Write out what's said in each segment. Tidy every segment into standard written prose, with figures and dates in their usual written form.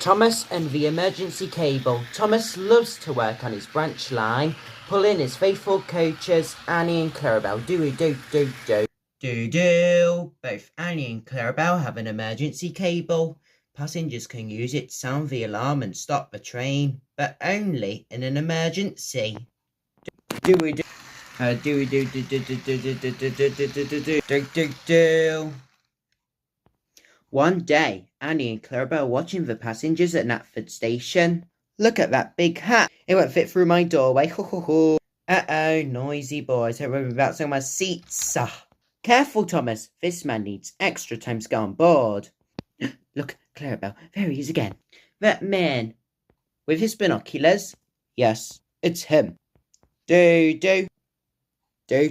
Thomas and the emergency cable. Thomas loves to work on his branch line, pull in his faithful coaches, Annie and Clarabelle. Do. Both Annie and Clarabelle have an emergency cable. Passengers can use it to sound the alarm and stop the train, but only in an emergency. Do. One day, Annie and Clarabelle were watching the passengers at Knapford Station. Look at that big hat. It won't fit through my doorway. Ho ho ho. Uh-oh, noisy boys. They're worried about some of my seats. Careful, Thomas. This man needs extra time to get on board. Look, Clarabelle. There he is again. That man. With his binoculars? Yes, it's him. Do. Do. The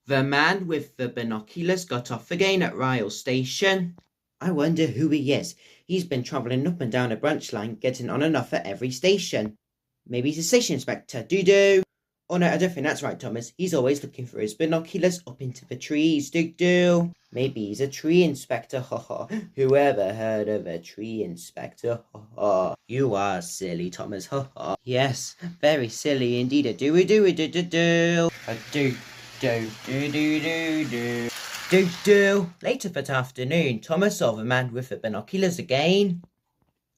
man with the binoculars got off again at Ryle Station. I wonder who he is. He's been travelling up and down a branch line, getting on and off at every station. Maybe he's a station inspector. Do. Oh no, I don't think that's right, Thomas. He's always looking for his binoculars up into the trees. Do. Maybe he's a tree inspector. Ha ha. Who ever heard of a tree inspector? Ha ha. You are silly, Thomas. Ha ha. Yes, very silly indeed. Do. Do. Later that afternoon, Thomas saw the man with the binoculars again.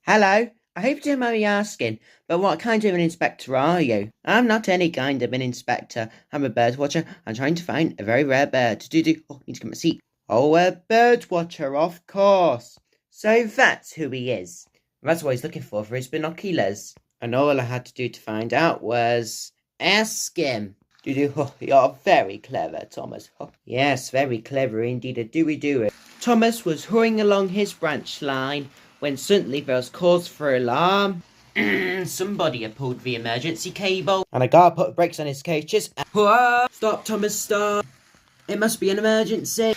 Hello. I hope you don't mind me asking, but what kind of an inspector are you? I'm not any kind of an inspector. I'm a bird watcher. I'm trying to find a very rare bird. Do. Oh, need to get my seat. Oh, a bird watcher, of course. So that's who he is. That's what he's looking for his binoculars. And all I had to do to find out was ask him. Do. Oh, you're very clever, Thomas. Oh, yes, very clever indeed. Do. Thomas was hurrying along his branch line when suddenly there was cause for alarm. Somebody had pulled the emergency cable. And a guard put brakes on his coaches. Stop, Thomas, stop. It must be an emergency.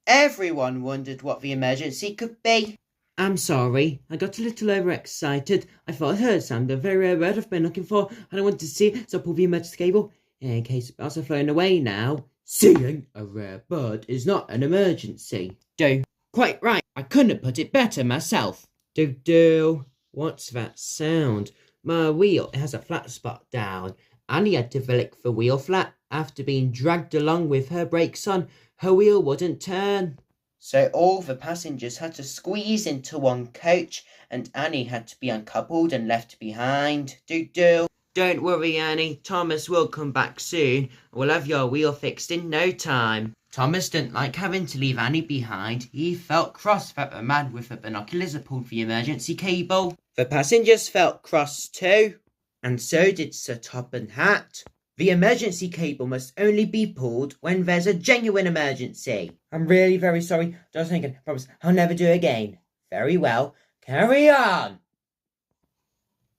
Everyone wondered what the emergency could be. I'm sorry, I got a little overexcited. I thought I heard sound of a very rare bird I've been looking for, and I wanted to see it, so I pulled the emergency cable. In case the birds are flown away now. Seeing a rare bird is not an emergency. Do. Quite right, I couldn't have put it better myself. Do. What's that sound? My wheel has a flat spot down. Annie had to flick the wheel flat. After being dragged along with her brakes on, her wheel wouldn't turn. So all the passengers had to squeeze into one coach, and Annie had to be uncoupled and left behind. Do. Don't worry, Annie. Thomas will come back soon. We'll have your wheel fixed in no time. Thomas didn't like having to leave Annie behind. He felt cross that the man with the binoculars had pulled the emergency cable. The passengers felt cross too, and so did Sir Top and Hat. The emergency cable must only be pulled when there's a genuine emergency. I'm really very sorry. Just thinking, promise I'll never do it again. Very well. Carry on.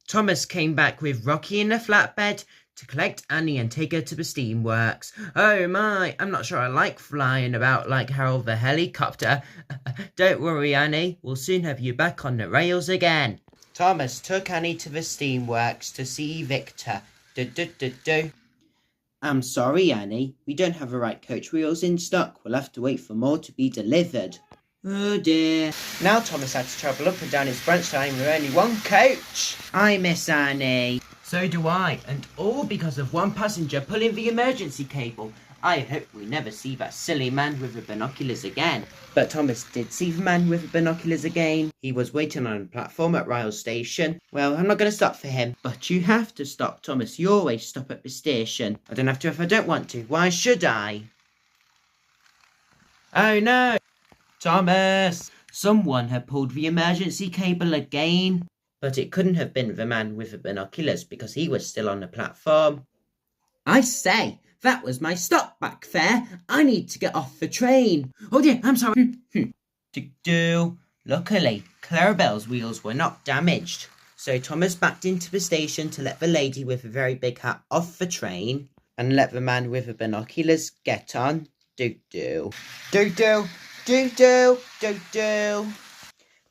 Thomas came back with Rocky in a flatbed to collect Annie and take her to the steamworks. Oh my, I'm not sure I like flying about like Harold the helicopter. Don't worry, Annie, we'll soon have you back on the rails again. Thomas took Annie to the steamworks to see Victor. Do. I'm sorry, Annie, we don't have the right coach wheels in stock. We'll have to wait for more to be delivered. Oh dear. Now Thomas had to travel up and down his branch line with only one coach. I miss Annie. So do I, and all because of one passenger pulling the emergency cable. I hope we never see that silly man with the binoculars again. But Thomas did see the man with the binoculars again. He was waiting on a platform at Ryle Station. Well, I'm not going to stop for him. But you have to stop, Thomas. You always stop at the station. I don't have to if I don't want to. Why should I? Oh no! Thomas! Someone had pulled the emergency cable again. But it couldn't have been the man with the binoculars because he was still on the platform. I say, that was my stop back there. I need to get off the train. Oh dear, I'm sorry. Do. Luckily, Clarabelle's wheels were not damaged. So Thomas backed into the station to let the lady with the very big hat off the train and let the man with the binoculars get on. Do.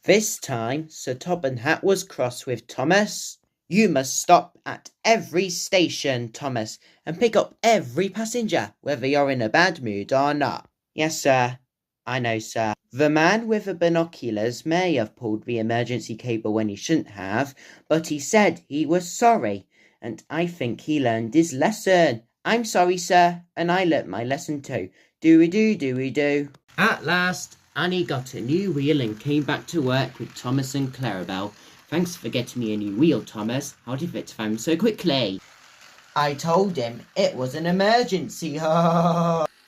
This time, Sir Top and Hat was cross with Thomas. You must stop at every station, Thomas, and pick up every passenger, whether you're in a bad mood or not. Yes, sir. I know, sir. The man with the binoculars may have pulled the emergency cable when he shouldn't have, but he said he was sorry, and I think he learned his lesson. I'm sorry, sir, and I learnt my lesson too. Do-we-do. At last, Annie got a new wheel and came back to work with Thomas and Clarabelle. Thanks for getting me a new wheel, Thomas. How did it found so quickly? I told him it was an emergency.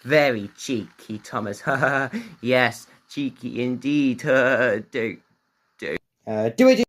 Very cheeky, Thomas. Yes, cheeky indeed. Do it.